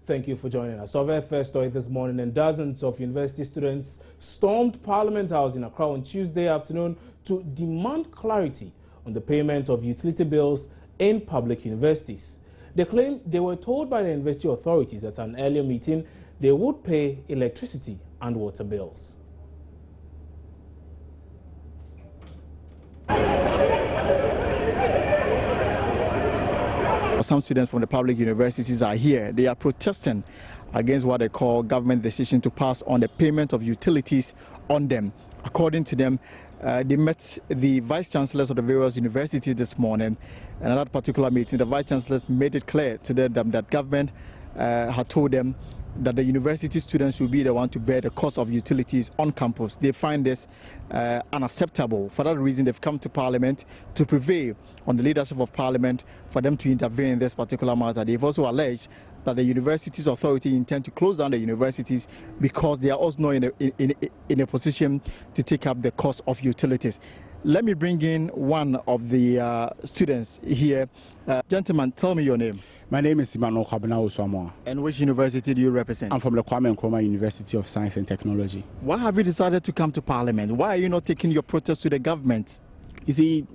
Thank you for joining us. Our very first story this morning, and dozens of university students stormed Parliament House in Accra on Tuesday afternoon to demand clarity on the payment of utility bills in public universities. They claim they were told by the university authorities at an earlier meeting they would pay electricity and water bills. Some students from the public universities are here. They are protesting against what they call government decision to pass on the payment of utilities on them. According to them, they met the vice chancellors of the various universities this morning, and at that particular meeting, the vice chancellors made it clear to them that government had told them that the university students will be the one to bear the cost of utilities on campus. They find this unacceptable. For that reason, they've come to Parliament to prevail on the leadership of Parliament for them to intervene in this particular matter. They've also alleged that the universities authority intend to close down the universities because they are also not in a position to take up the cost of utilities. Let me bring in one of the students here. Gentlemen, tell me your name. My name is Simano Kabana Osama. And which university do you represent? I'm from the Kwame Nkrumah University of Science and Technology. Why have you decided to come to Parliament? Why are you not taking your protest to the government? You see,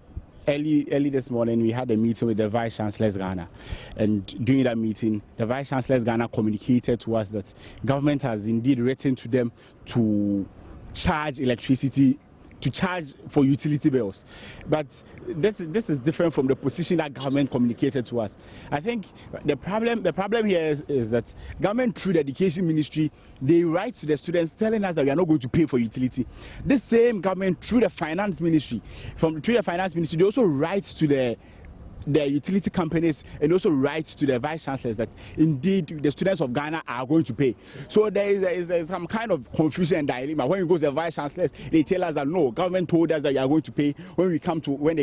early this morning, we had a meeting with the Vice Chancellor's Ghana. And during that meeting, the Vice Chancellor's Ghana communicated to us that government has indeed written to them to charge electricity, to charge for utility bills. But this is different from the position that government communicated to us. I think the problem here is that government, through the Education Ministry, they write to the students telling us that we are not going to pay for utility. This same government, through the Finance Ministry, they also write to the utility companies and also write to the vice chancellors that indeed the students of Ghana are going to pay. So there is some kind of confusion and dilemma. When we go to the vice chancellors, they tell us that no, government told us that we are going to pay. When they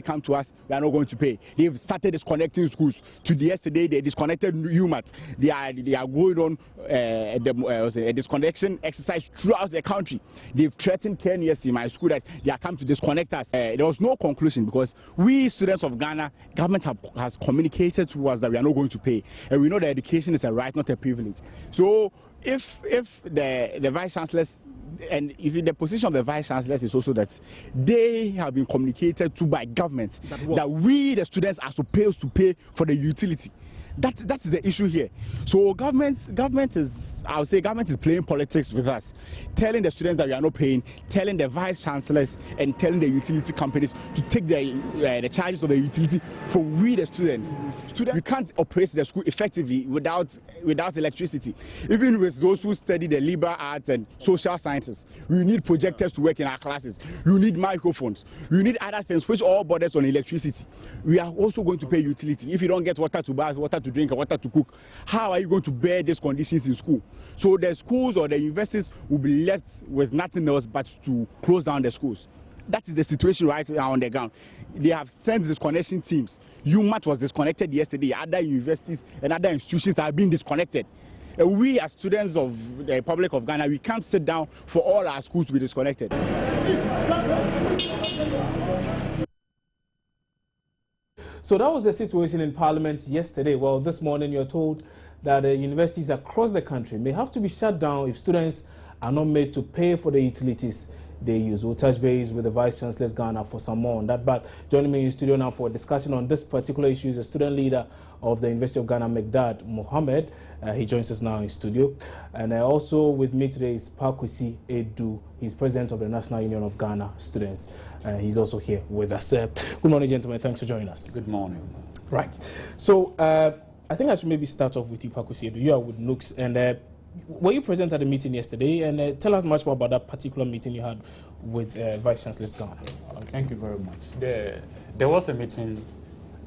come to us, we are not going to pay. They've started disconnecting schools. Yesterday they disconnected UMAT. They are going on a disconnection exercise throughout the country. They've threatened KNUST, my school, that they are come to disconnect us. There was no conclusion because we students of Ghana, government has communicated to us that we are not going to pay, and we know that education is a right, not a privilege. So if the vice chancellors, and you see the position of the vice chancellors is also that they have been communicated to by government that we the students are supposed to pay for the utility. That is the issue here. So government is playing politics with us, telling the students that we are not paying, telling the vice chancellors and telling the utility companies to take the charges of the utility from we the students. We can't operate the school effectively without electricity. Even with those who study the liberal arts and social sciences, we need projectors to work in our classes. We need microphones. We need other things which all borders on electricity. We are also going to pay utility. If you don't get water to bath, water to drink, and water to cook, how are you going to bear these conditions in school? So the schools or the universities will be left with nothing else but to close down the schools. That is the situation right now on the ground. They have sent disconnection teams. UMAT was disconnected yesterday. Other universities and other institutions are being disconnected. And we as students of the Republic of Ghana, we can't sit down for all our schools to be disconnected. So that was the situation in Parliament yesterday. Well, this morning you're told that universities across the country may have to be shut down if students are not made to pay for the utilities they use. We'll touch base with the Vice Chancellor's Ghana for some more on that. But joining me in studio now for a discussion on this particular issue is a student leader of the University of Ghana, Megdad Mohammed. He joins us now in studio. And also with me today is Pakwesi Edu. He's president of the National Union of Ghana Students. He's also here with us. Good morning, gentlemen. Thanks for joining us. Good morning. Right. So I think I should maybe start off with you, Pakwesi Edu. You are with Nooks. And were you present at the meeting yesterday? And tell us much more about that particular meeting you had with Vice Chancellor's Ghana. Thank you very much. There was a meeting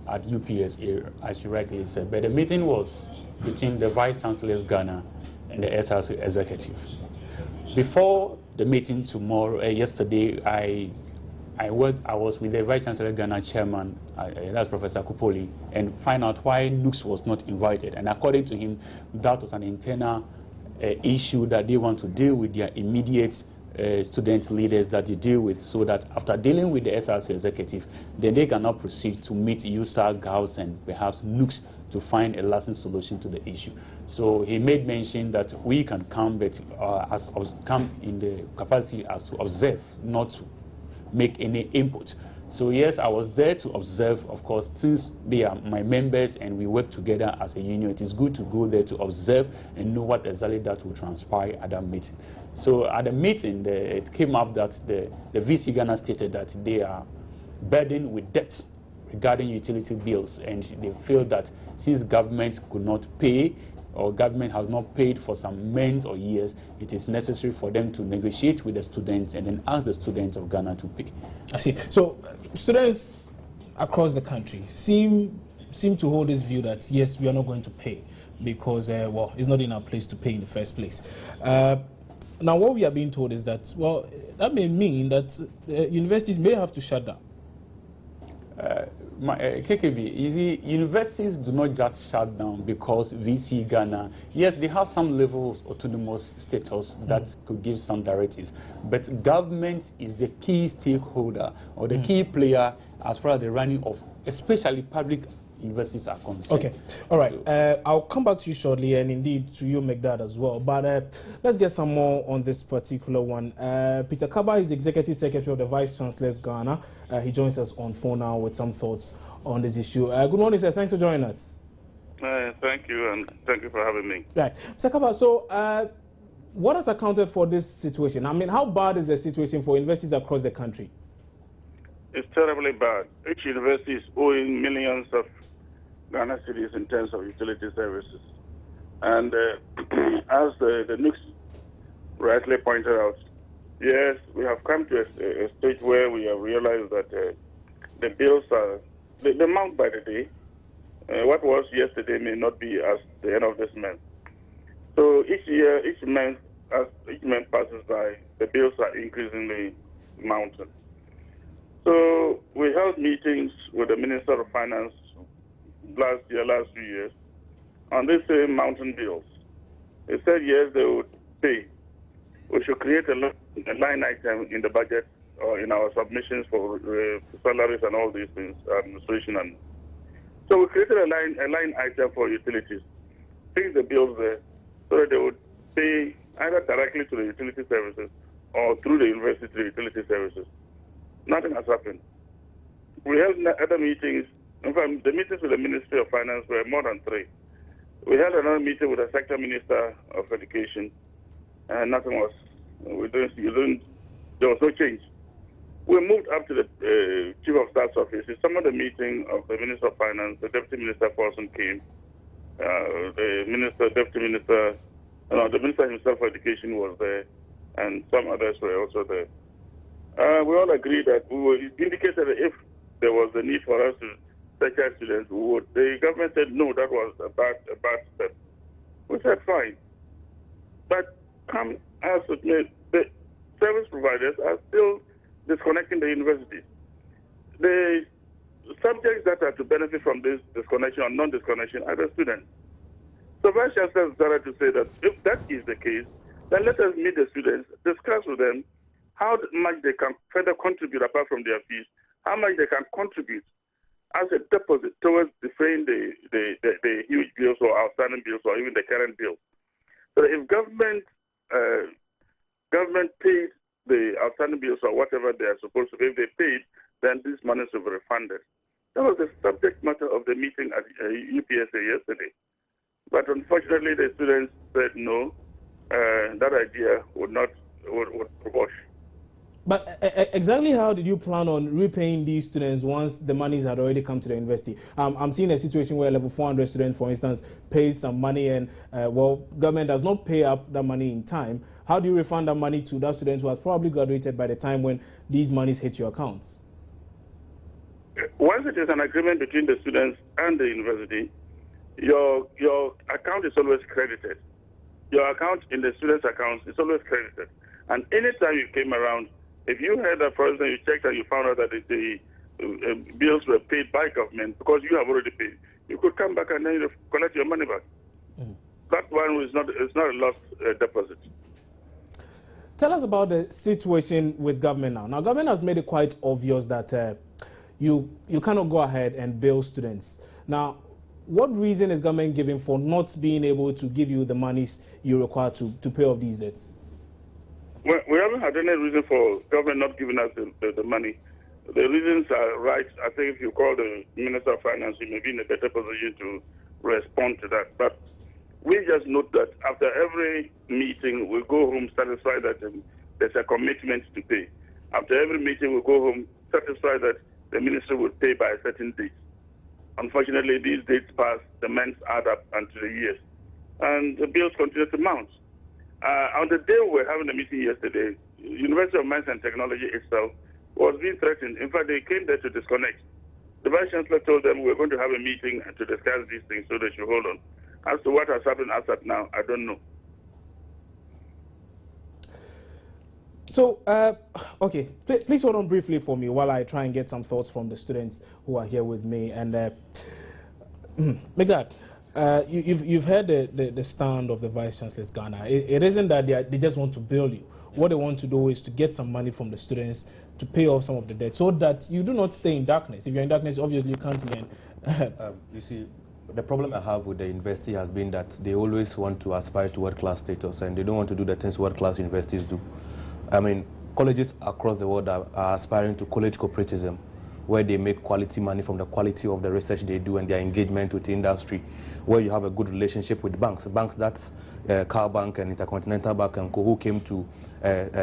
at UPSA, as you rightly said, but the meeting was between the Vice Chancellor's Ghana and the SRC executive. Before the meeting yesterday, I was with the Vice Chancellor Ghana chairman, that's Professor Kupoli, and find out why Nooks was not invited. And according to him, that was an internal issue that they want to deal with their immediate student leaders that they deal with, so that after dealing with the SRC executive, then they cannot proceed to meet USAR, GAUs, and perhaps NUCs to find a lasting solution to the issue. So he made mention that we can come, but come in the capacity as to observe, not to make any input. So yes, I was there to observe. Of course, since they are my members and we work together as a union, it is good to go there to observe and know what exactly that will transpire at that meeting. So at the meeting, it came up that the VC Ghana stated that they are burdened with debt regarding utility bills, and they feel that since government could not pay, or government has not paid for some months or years, it is necessary for them to negotiate with the students and then ask the students of Ghana to pay. I see. So students across the country seem to hold this view that yes, we are not going to pay because well, it's not in our place to pay in the first place. Now what we are being told is that, well, that may mean that universities may have to shut down. KKB, you see, universities do not just shut down because VC Ghana, yes, they have some level of autonomous status that could give some directives, but government is the key stakeholder or the key player as far as the running of, especially public universities are concerned. Okay, all right. So, I'll come back to you shortly, and indeed to you, Megdad, as well. But let's get some more on this particular one. Peter Kaba is the Executive Secretary of the Vice Chancellor's Ghana. He joins us on phone now with some thoughts on this issue. Good morning, sir. Thanks for joining us. Thank you, and thank you for having me. Right. Mr. Kaba, so what has accounted for this situation? I mean, how bad is the situation for universities across the country? It's terribly bad. Each university is owing millions of Ghana cities in terms of utility services. And as the NUCs rightly pointed out, yes, we have come to a stage where we have realized that the bills are, they mount by the day. What was yesterday may not be as the end of this month. So each year, each month, as each month passes by, the bills are increasingly mounting. So we held meetings with the Minister of Finance last 2 years, on these same mountain bills. They said, yes, they would pay. We should create a line item in the budget or in our submissions for salaries and all these things, administration. And so we created a line item for utilities, fix the bills there, so that they would pay either directly to the utility services or through the university to the utility services. Nothing has happened. We held other meetings. In fact, the meetings with the Ministry of Finance were more than 3. We had another meeting with the Sector Minister of Education, and nothing was. There was no change. We moved up to the Chief of Staff's office. In some of the meeting of the Minister of Finance, the Deputy Minister Forson came. The Minister himself for Education was there, and some others were also there. We all agreed that indicated that if there was a need for us to secure students, we would. The government said no, that was a bad step. We said fine, but come as it may, the service providers are still disconnecting the universities. The subjects that are to benefit from this disconnection or non-disconnection are the students. So Vice Chancellor started to say that if that is the case, then let us meet the students, discuss with them how much they can further contribute apart from their fees, how much they can contribute as a deposit towards defraying the huge bills or outstanding bills or even the current bills. So if government paid the outstanding bills or whatever they are supposed to pay, if they paid, then these monies will be refunded. That was the subject matter of the meeting at UPSA yesterday. But unfortunately, the students said no, that idea would wash. But exactly how did you plan on repaying these students once the monies had already come to the university? I'm seeing a situation where level 400 student, for instance, pays some money and, well, government does not pay up that money in time. How do you refund that money to that student who has probably graduated by the time when these monies hit your accounts? Once it is an agreement between the students and the university, your account is always credited. Your account in the student's account is always credited. And anytime you came around, if you had a, for instance, you checked and you found out that the bills were paid by government because you have already paid, you could come back and then you collect your money back. That one is not a lost deposit. tell us about the situation with government now. Now, government has made it quite obvious that you cannot go ahead and bill students. Now, what reason is government giving for not being able to give you the monies you require to pay off these debts? Well, we haven't had any reason for government not giving us the money. The reasons are right. I think if you call the Minister of Finance, you may be in a better position to respond to that. But we just note that after every meeting, we go home satisfied that there's a commitment to pay. After every meeting, we go home satisfied that the ministry will pay by a certain date. Unfortunately, these dates pass, the months add up until the years, and the bills continue to mount. On the day we were having a meeting yesterday, University of Mines and Technology itself was being threatened. In fact, they came there to disconnect. The Vice Chancellor told them we're going to have a meeting to discuss these things, so they should hold on. As to what has happened as of now, I don't know. So, okay, please hold on briefly for me while I try and get some thoughts from the students who are here with me. And Megdad, you've heard the stand of the Vice Chancellor's Ghana. It isn't that they just want to bill you. What they want to do is to get some money from the students to pay off some of the debt so that you do not stay in darkness. If you're in darkness, obviously you can't learn. You see, the problem I have with the university has been that they always want to aspire to world-class status, and they don't want to do the things world-class universities do. I mean, colleges across the world are aspiring to college corporatism, where they make quality money from the quality of the research they do and their engagement with the industry, where you have a good relationship with banks. Banks, that's Car Bank and Intercontinental Bank and Co, who came to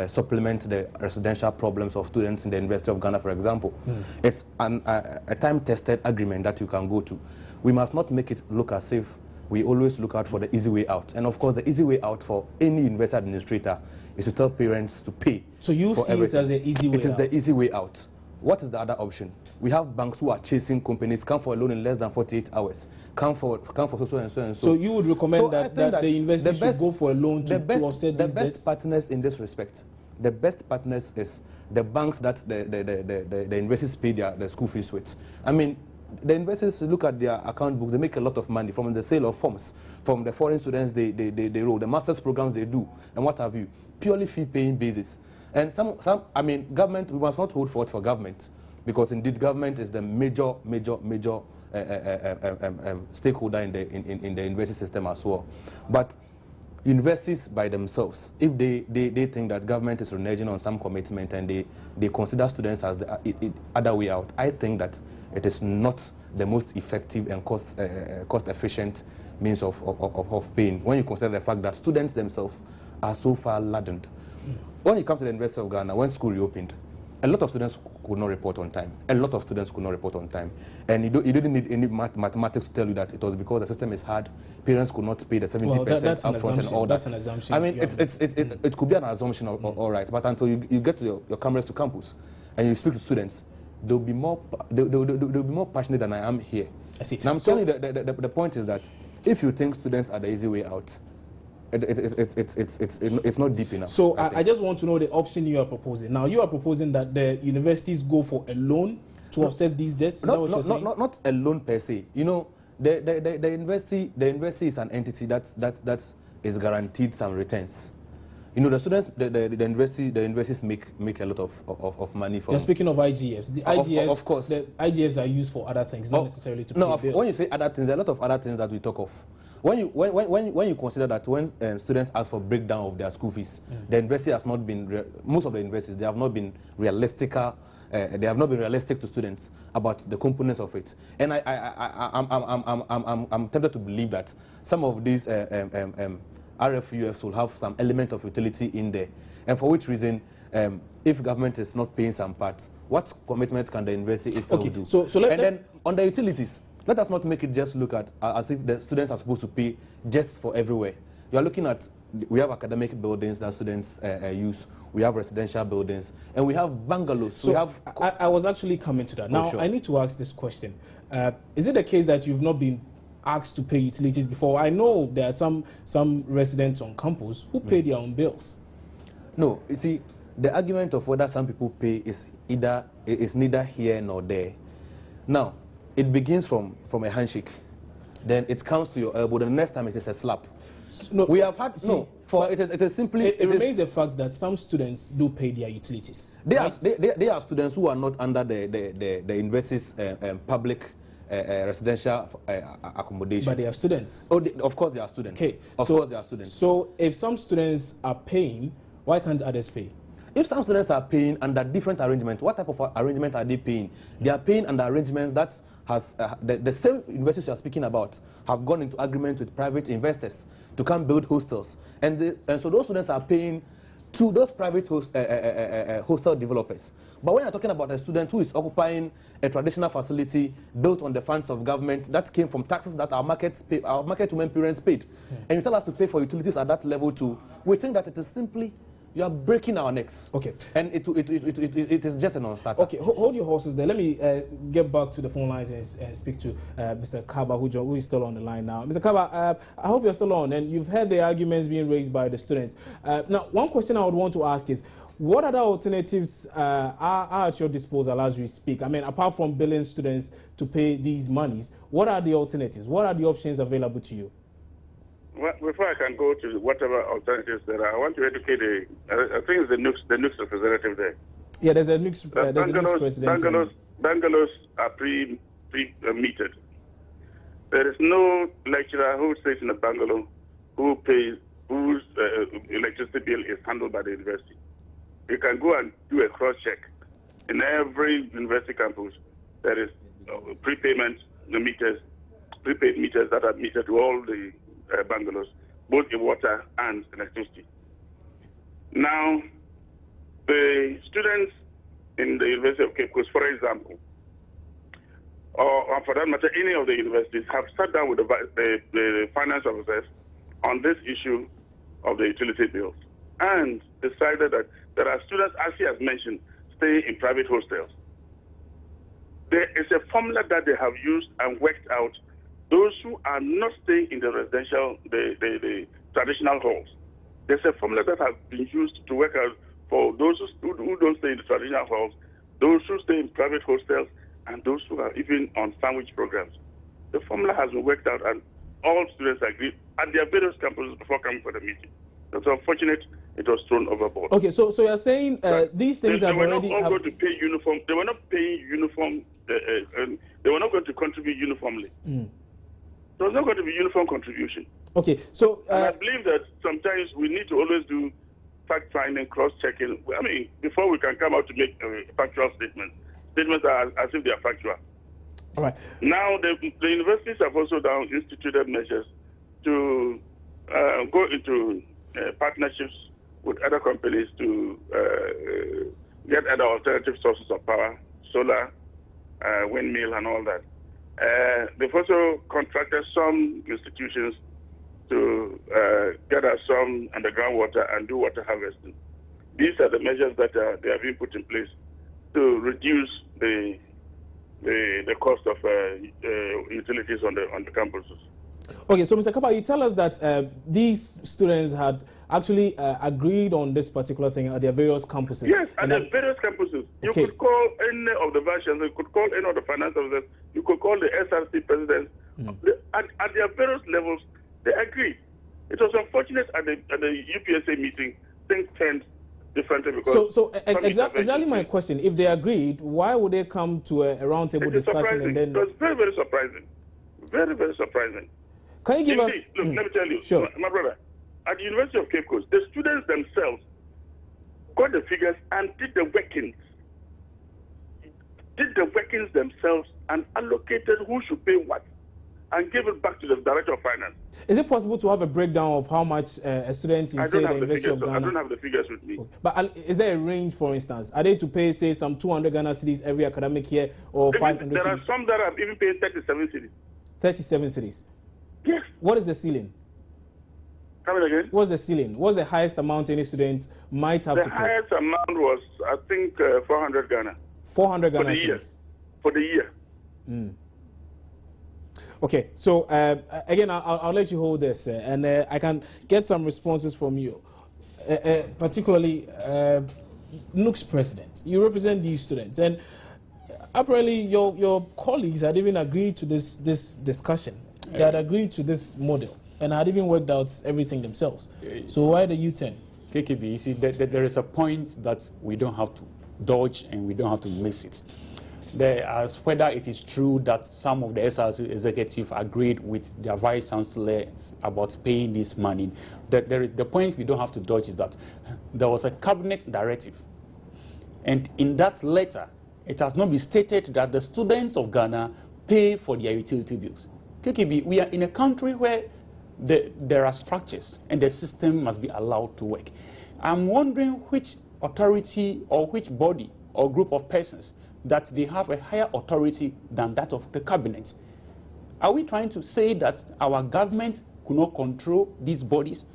supplement the residential problems of students in the University of Ghana, for example. It's a time-tested agreement that you can go to. We must not make it look as if we always look out for the easy way out. And of course, the easy way out for any university administrator is to tell parents to pay. So you see everything. It as the easy way out? It is the easy way out. What is the other option? We have banks who are chasing companies, come for a loan in less than 48 hours, come for so and so and so. So you would recommend that the university should go for a loan to offset these debts? The best partners in this respect, the best partners is the banks that the universities pay the school fees with. I mean, the investors look at their account books, they make a lot of money from the sale of forms, from the foreign students they roll, the master's programs they do, and what have you, purely fee-paying basis. And I mean, government, we must not hold fault for government, because indeed government is the major stakeholder in the university system as well. But universities by themselves, if they think that government is reneging on some commitment and they consider students as the other way out, I think that it is not the most effective and cost-efficient means of paying, when you consider the fact that students themselves are so far laden. When you come to the University of Ghana, when school reopened, a lot of students could not report on time. A lot of students could not report on time. And you didn't need any mathematics to tell you that it was because the system is hard. Parents could not pay the 70% upfront and all that. That's an assumption. I mean, it could be an assumption, all right. But until you get to your cameras to campus and you speak to students, they'll be more passionate than I am here. I see. Now I'm telling you the point is that if you think students are the easy way out, it's not deep enough. So I just want to know the option you are proposing. Now you are proposing that the universities go for a loan to offset these debts. Is that what you're saying? Not a loan per se. You know, the university is an entity that is guaranteed some returns. You know, the students, the universities make a lot of money from. You're speaking of IGFs. The IGFs, of course, the IGFs are used for other things, not necessarily to pay bills. When you say other things, there are a lot of other things that we talk of. When you consider that when students ask for breakdown of their school fees, the university has not been most of the universities, they have not been realistic. They have not been realistic to students about the components of it. And I'm tempted to believe that some of these RFUFs will have some element of utility in there. And for which reason, if government is not paying some parts, what commitment can the university itself do? Then on the utilities, let us not make it just look at as if the students are supposed to pay just for everywhere. You are looking at, we have academic buildings that students use, we have residential buildings, and we have bungalows. So I was actually coming to that. Now, I need to ask this question. Is it the case that you've not been asked to pay utilities before? I know there are some residents on campus who pay their own bills. No, you see, the argument of whether some people pay is neither here nor there. Now, it begins from a handshake. then it comes to your elbow. The next time it is a slap. No, we have had it is simply it remains a fact that some students do pay their utilities. They are students who are not under the university's public residential accommodation. But they are students. Oh, of course they are students. Okay, of course they are students. So if some students are paying, why can't others pay? If some students are paying under different arrangements, what type of arrangement are they paying? They are paying under arrangements that has the same universities you are speaking about have gone into agreement with private investors to come build hostels, and so those students are paying to those private hostel developers. But when you're talking about a student who is occupying a traditional facility built on the funds of government that came from taxes that our market women parents paid, and you tell us to pay for utilities at that level too, we think that it is simply you are breaking our necks. Okay. And it is just a non-starter. Okay, hold your horses there. Let me get back to the phone lines and speak to Mr. Kaba, who is still on the line now. Mr. Kaba, I hope you're still on, and you've heard the arguments being raised by the students. Now, one question I would want to ask is, what other alternatives are at your disposal as we speak? I mean, apart from billing students to pay these monies, what are the alternatives? What are the options available to you? Well, before I can go to whatever alternatives there are, I want to educate I think it's the NUCS representative there. Yeah, there's a NUCS president. Bungalows are pre-metered. There is no lecturer who stays in a bungalow whose electricity bill is handled by the university. You can go and do a cross-check. In every university campus, there is prepaid meters that are metered to all the bungalows, both in water and electricity. Now, the students in the University of Cape Coast, for example, or for that matter, any of the universities, have sat down with the finance officers on this issue of the utility bills and decided that there are students, as he has mentioned, staying in private hostels. There is a formula that they have used and worked out. Those who are not staying in the residential, the traditional halls, there's a formula that has been used to work out for those who don't stay in the traditional halls, those who stay in private hostels, and those who are even on sandwich programs. The formula has been worked out, and all students agreed at their various campuses before coming for the meeting. It's unfortunate it was thrown overboard. Okay, so you're saying these things they have were already... not going to pay uniform. They were not paying uniform. They were not going to contribute uniformly. There was not going to be uniform contribution. Okay, so... and I believe that sometimes we need to always do fact-finding, cross-checking. I mean, before we can come out to make factual statements. Statements are as if they are factual. All right. Now, the universities have also now instituted measures to go into partnerships with other companies to get other alternative sources of power, solar, windmill, and all that. They've also contracted some institutions to gather some underground water and do water harvesting. These are the measures that they have been put in place to reduce the cost of utilities on the campuses. Okay, so Mr. Kapa, you tell us that these students had actually agreed on this particular thing at their various campuses. Yes, at their various campuses. You could call any of the vice chancellors, you could call any of the finance officers, you could call the SRC presidents. At their various levels, they agreed. It was unfortunate at the UPSA meeting, things turned differently because... So exactly my question. If they agreed, why would they come to a roundtable discussion surprising. and then... It was very, very surprising. Very, very surprising. Can you give us... Look, let me tell you, sure. my brother, at the University of Cape Coast, the students themselves got the figures and did the workings themselves and allocated who should pay what and gave it back to the Director of Finance. Is it possible to have a breakdown of how much a student in, say, the University of Ghana... I don't have the figures with me. But is there a range, for instance? Are they to pay, say, some 200 Ghana cedis every academic year or 500 There are some that have even paid 37 cedis. 37 cedis? Yes. What is the ceiling? Come again? What's the ceiling? What's the highest amount any student might have to pay? The highest amount was, I think, 400 Ghana. 400 Ghana for the year. For the year. Okay, so again, I'll let you hold this, and I can get some responses from you, particularly NUCS president. You represent these students, and apparently your colleagues had even agreed to this discussion. They had agreed to this model and had even worked out everything themselves. So why the U-turn? KKB, you see, there is a point that we don't have to dodge and we don't have to miss it. As whether it is true that some of the SRC executives agreed with their vice chancellors about paying this money, the point we don't have to dodge is that there was a cabinet directive, and in that letter, it has not been stated that the students of Ghana pay for their utility bills. KKB, we are in a country where there are structures and the system must be allowed to work. I'm wondering which authority or which body or group of persons that they have a higher authority than that of the cabinet. Are we trying to say that our government could not control these bodies?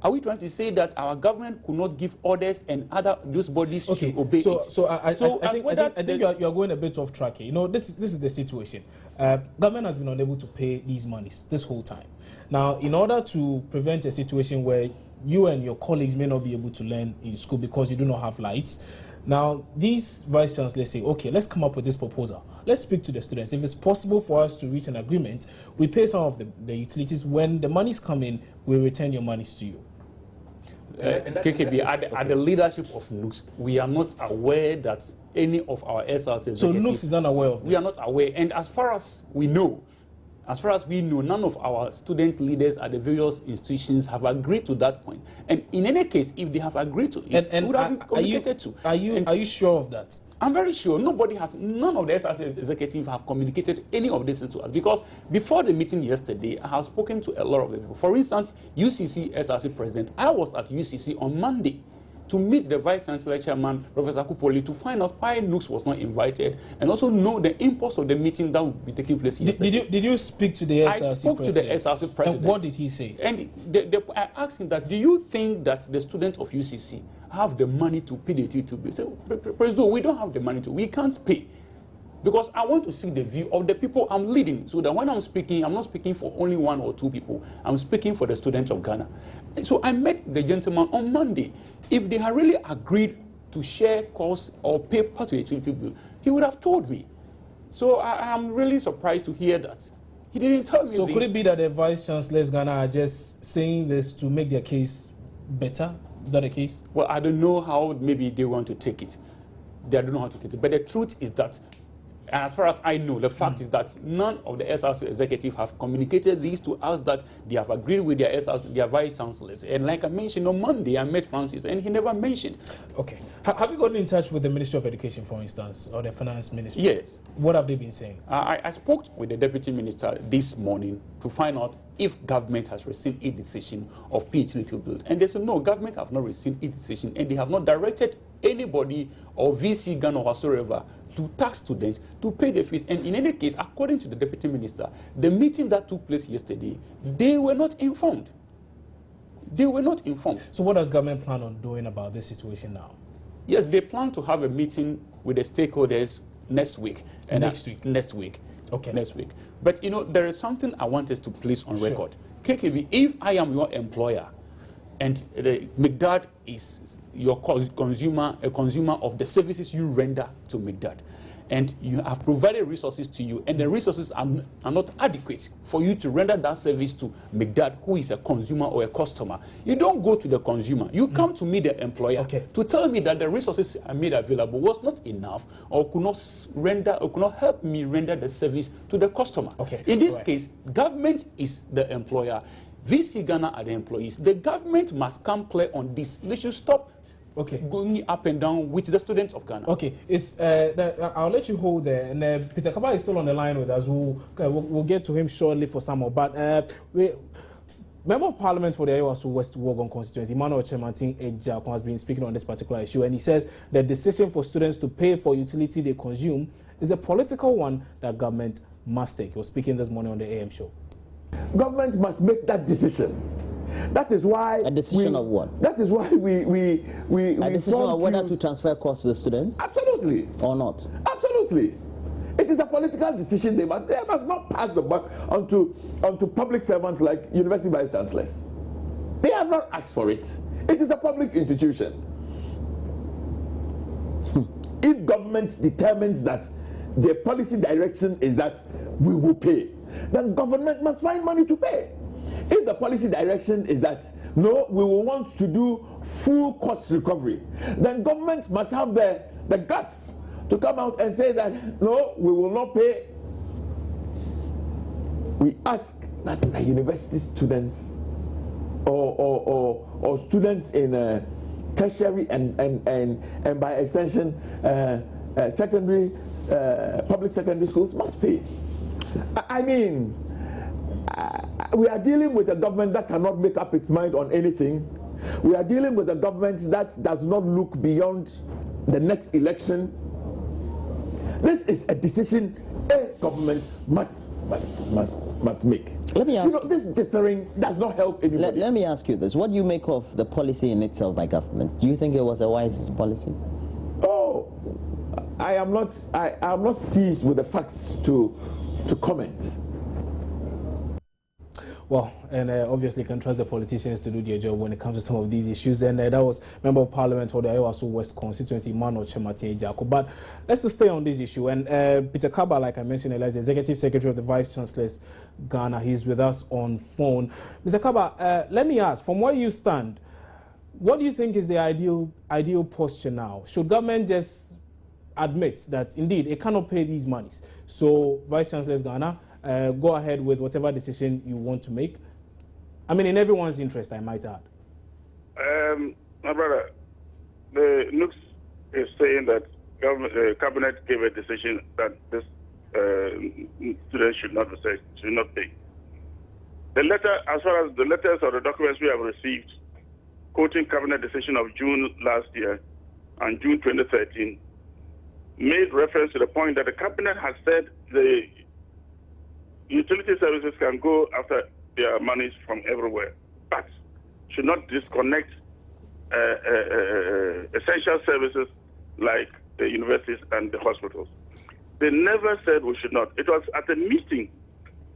Are we trying to say that our government could not give orders and those bodies should obey it? So I think you are going a bit off track here. You know, this is the situation. Government has been unable to pay these monies this whole time. Now, in order to prevent a situation where you and your colleagues may not be able to learn in school because you do not have lights, now these vice chancellors say, okay, let's come up with this proposal. Let's speak to the students. If it's possible for us to reach an agreement, we pay some of the utilities. When the monies come in, we return your monies to you. KKB, at the leadership of NUX, we are not aware that any of our SRC So NUX is unaware of this? We are not aware. And as far as we know, none of our student leaders at the various institutions have agreed to that point. And in any case, if they have agreed to it, it would have been communicated to. Are you sure of that? I'm very sure. None of the SRC executives have communicated any of this to us, because before the meeting yesterday, I have spoken to a lot of the people. For instance, UCC SRC president, I was at UCC on Monday to meet the Vice Chancellor Chairman, Professor Kupoli, to find out why NUX was not invited and also know the impulse of the meeting that would be taking place yesterday. Did you speak to the SRC president? I spoke to the SRC president. And what did he say? And I asked him that, do you think that the students of UCC have the money to pay the utility bill? He said, President, we don't have the money we can't pay. Because I want to see the view of the people I'm leading, so that when I'm speaking, I'm not speaking for only one or two people. I'm speaking for the students of Ghana. So I met the gentleman on Monday. If they had really agreed to share costs or pay part of the utility bill, he would have told me. So I'm really surprised to hear that. He didn't tell me. So could it be that the Vice Chancellors Ghana are just saying this to make their case better? Is that the case? Well, I don't know how maybe they want to take it. They don't know how to take it. But the truth is that, as far as I know, the fact is that none of the SRC executives have communicated these to us, that they have agreed with their vice chancellors. And like I mentioned on Monday, I met Francis, and he never mentioned. Okay. Have you gotten in touch with the Ministry of Education, for instance, or the Finance Ministry? Yes. What have they been saying? I spoke with the Deputy Minister this morning to find out if government has received a decision of pay utility bill. And they said, no, government have not received a decision, and they have not directed anybody or VC Ghana or whatsoever to tax students to pay the fees. And in any case, according to the Deputy Minister, the meeting that took place yesterday, they were not informed. They were not informed. So what does government plan on doing about this situation now? Yes, they plan to have a meeting with the stakeholders next week. And next week? Next week. Okay. Next week. But, you know, there is something I want us to place on record. KKB, if I am your employer, and McDad is your consumer, a consumer of the services you render to McDad, and you have provided resources to you, and the resources are not adequate for you to render that service to McDad, who is a consumer or a customer. You don't go to the consumer. You come to me, the employer, to tell me that the resources I made available was not enough, or could not render, or could not help me render the service to the customer. In this case, government is the employer. VC Ghana are the employees. The government must come clear on this. They should stop going up and down with the students of Ghana. Okay, I'll let you hold there. And Peter Kaba is still on the line with us. We'll get to him shortly for some more. But Member of Parliament for the Ayawaso West Wogon constituency, Emmanuel Chemantin Ejakon, has been speaking on this particular issue, and he says the decision for students to pay for utility they consume is a political one that government must take. He was speaking this morning on the AM show. Government must make that decision. That is why a decision of what? That is why we a decision of whether to transfer costs to the students. Absolutely. Or not. Absolutely. It is a political decision. They must not pass the buck onto public servants like university vice chancellors. They have not asked for it. It is a public institution. If government determines that their policy direction is that we will pay, then government must find money to pay. If the policy direction is that, no, we will want to do full cost recovery, then government must have the guts to come out and say that, no, we will not pay. We ask that the university students or students in tertiary and by extension secondary, public secondary schools must pay. I mean, we are dealing with a government that cannot make up its mind on anything. We are dealing with a government that does not look beyond the next election. This is a decision a government must make. Let me ask this dithering does not help anybody. Let me ask you this. What do you make of the policy in itself by government? Do you think it was a wise policy? Oh, I am not seized with the facts to comment. Well, and obviously can trust the politicians to do their job when it comes to some of these issues. And that was Member of Parliament for the Ayawaso West constituency, Emmanuel Chemate Jacob. But let's just stay on this issue. And Peter Kaba, like I mentioned earlier, is the Executive Secretary of the Vice Chancellor's Ghana. He's with us on phone. Mr. Kaba, let me ask, from where you stand, what do you think is the ideal posture now? Should government just admit that indeed it cannot pay these monies? So Vice Chancellor's Ghana, go ahead with whatever decision you want to make. I mean, in everyone's interest, I might add. My brother, the NUCS is saying that cabinet gave a decision that this students should not pay. The letter, as far as the letters or the documents we have received, quoting cabinet decision of June last year and June 2013, made reference to the point that the cabinet has said the utility services can go after their monies from everywhere, but should not disconnect essential services like the universities and the hospitals. They never said we should not. It was at a meeting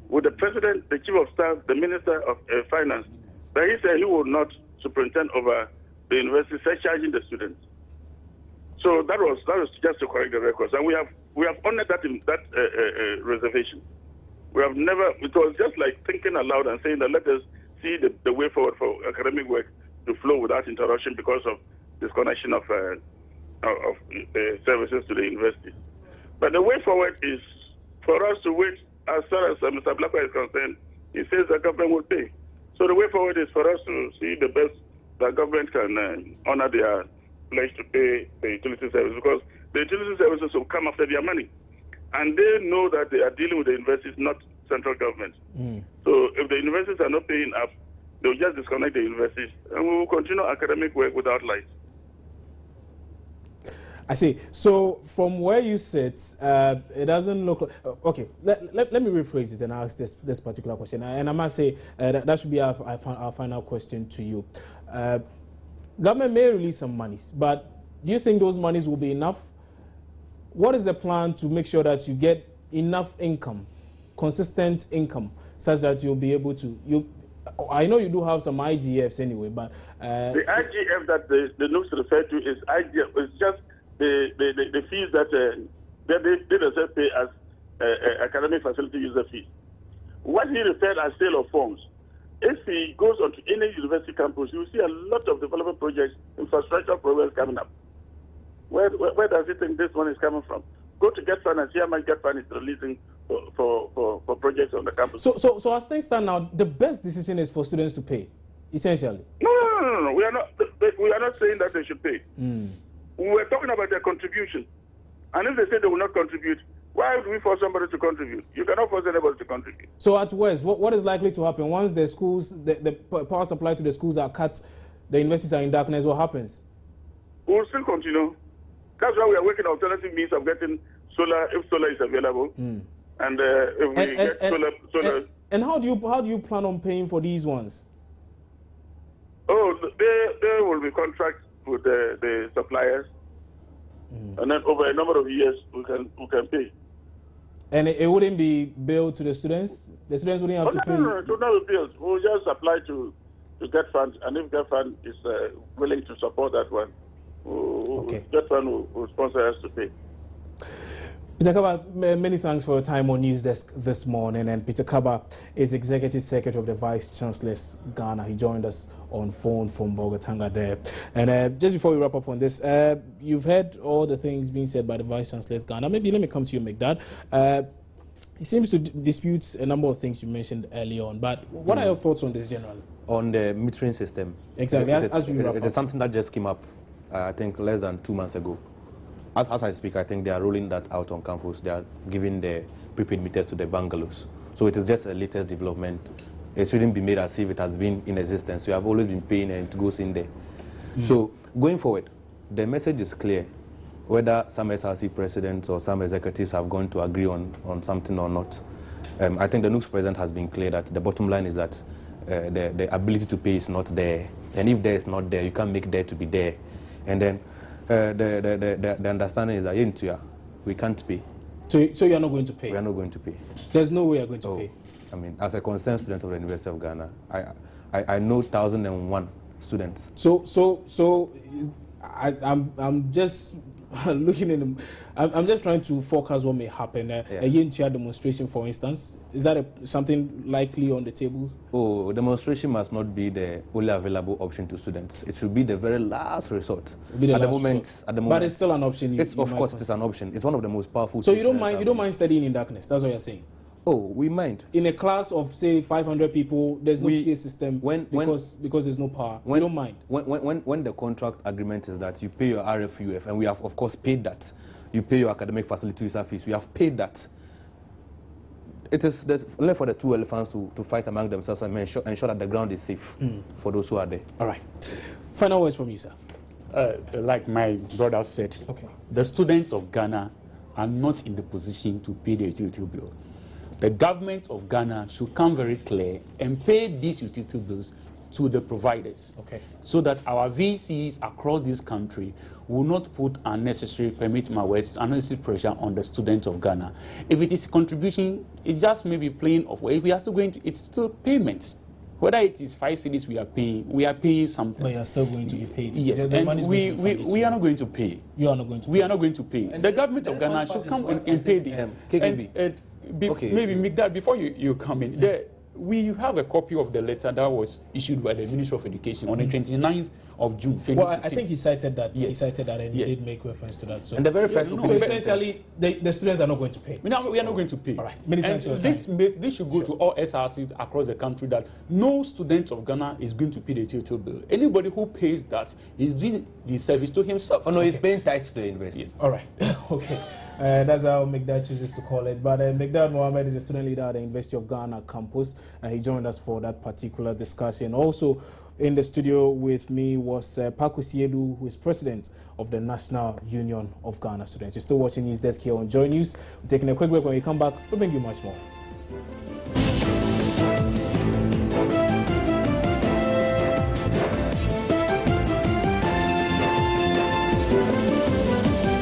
with the president, the chief of staff, the minister of finance, that he said he would not superintend over the university surcharging the students. So that was just to correct the records, and we have honored that reservation. We have never. It was just like thinking aloud and saying that let us see the way forward for academic work to flow without interruption because of disconnection of services to the universities. But the way forward is for us to wait. As far as Mr. Blackwell is concerned, he says the government will pay. So the way forward is for us to see the best that government can honor their pledge to pay the utility services, because the utility services will come after their money. And they know that they are dealing with the universities, not central government. So if the universities are not paying up, they will just disconnect the universities, and we will continue academic work without light. I see. So from where you sit, it doesn't look like... Okay, let me rephrase it and ask this particular question. And I must say that should be our final question to you. Government may release some monies, but do you think those monies will be enough? What is the plan to make sure that you get enough income, consistent income, such that you'll be able to... I know you do have some IGFs anyway, but... the IGF that the NUCS refer to is IGF. It's just the fees that they themselves pay as academic facility user fees. What he referred as sale of forms, if he goes onto any university campus, you will see a lot of development projects, infrastructure programs coming up. Where does he think this one is coming from? Go to Get Fund and see how much Get Fund is releasing for projects on the campus. So as things stand now, the best decision is for students to pay, essentially. No. We are not saying that they should pay. We were talking about their contribution. And if they say they will not contribute, why would we force somebody to contribute? You cannot force anybody to contribute. So at worst, what is likely to happen once the schools, the power supply to the schools are cut, the universities are in darkness, what happens? We will still continue. That's why we are working alternative means of getting solar, if solar is available. And if we get solar... And how do you plan on paying for these ones? Oh, there will be contracts with the suppliers. And then over a number of years, we can pay. And it wouldn't be billed to the students? The students wouldn't have to pay? No, it would not be billed. We'll just apply to Get Fund, and if Get Fund is willing to support that one, Get Fund will sponsor us to pay. Peter Kaba, many thanks for your time on News Desk this morning. And Peter Kaba is Executive Secretary of the Vice Chancellor's Ghana. He joined us on phone from Bogatanga there. And just before we wrap up on this, you've heard all the things being said by the Vice Chancellor's Ghana. Maybe let me come to you, Megdad. He seems to dispute a number of things you mentioned earlier on. But what are your thoughts on this generally? On the metering system. Exactly. It is something that just came up, I think, less than 2 months ago. As I speak, I think they are rolling that out on campus. They are giving the prepaid meters to the bungalows. So it is just a latest development. It shouldn't be made as if it has been in existence. We have always been paying and it goes in there. So going forward, the message is clear. Whether some SRC presidents or some executives have gone to agree on something or not, I think the NUC's president has been clear that the bottom line is that the ability to pay is not there. And if there is not there, you can't make there to be there. And then the understanding is that we can't pay. So you are not going to pay? We are not going to pay. There's no way you are going to pay? I mean, as a concerned student of the University of Ghana, I know 1,001 students. So I'm just looking in them. I'm just trying to forecast what may happen. A Yentia demonstration, for instance, is that something likely on the tables? Oh, demonstration must not be the only available option to students. It should be the very last resort. At the moment, but it's still an option. Of course, it's an option. It's one of the most powerful. So you don't mind studying in darkness? That's what you're saying? Oh, we mind. In a class of, say, 500 people, there's no PA system because there's no power. We don't mind. When the contract agreement is that you pay your RFUF, and we have, of course, paid that. You pay your academic facility user fees. We have paid that. It is left for the two elephants to fight among themselves and ensure that the ground is safe for those who are there. All right. Final words from you, sir. Like my brother said, the students of Ghana are not in the position to pay the utility bill. The government of Ghana should come very clear and pay these utility bills to the providers, so that our VCs across this country will not put unnecessary, permit my words, unnecessary pressure on the students of Ghana. If it is contribution, it's just maybe playing off. If we are still going to, it's still payments. Whether it is 5 cedis we are paying something. But you are still going to be paid. Yes, and we are not going to pay. You are not going to pay. We are not going to pay. And the government of Ghana should come and pay this. Maybe Migdal, before you come in, we have a copy of the letter that was issued by the Ministry of Education on the 29th of June 2015. Well, I think he cited that. Yes. He cited that, and he did make reference to that. So, and the very first so essentially, the students are not going to pay. We are not going to pay. All right. Many thanks for your time. This should go to all SRC across the country, that no student of Ghana is going to pay the utility bill. Anybody who pays that is doing the service to himself. Oh no, he's paying tithes to the university. Yes. All right. Okay. That's how Megdad chooses to call it. But Megdad Mohammed is a student leader at the University of Ghana campus. He joined us for that particular discussion. Also in the studio with me was Paku Siedu, who is president of the National Union of Ghana Students. You're still watching News Desk here on Joy News. We're taking a quick break. When we come back, we'll bring you much more.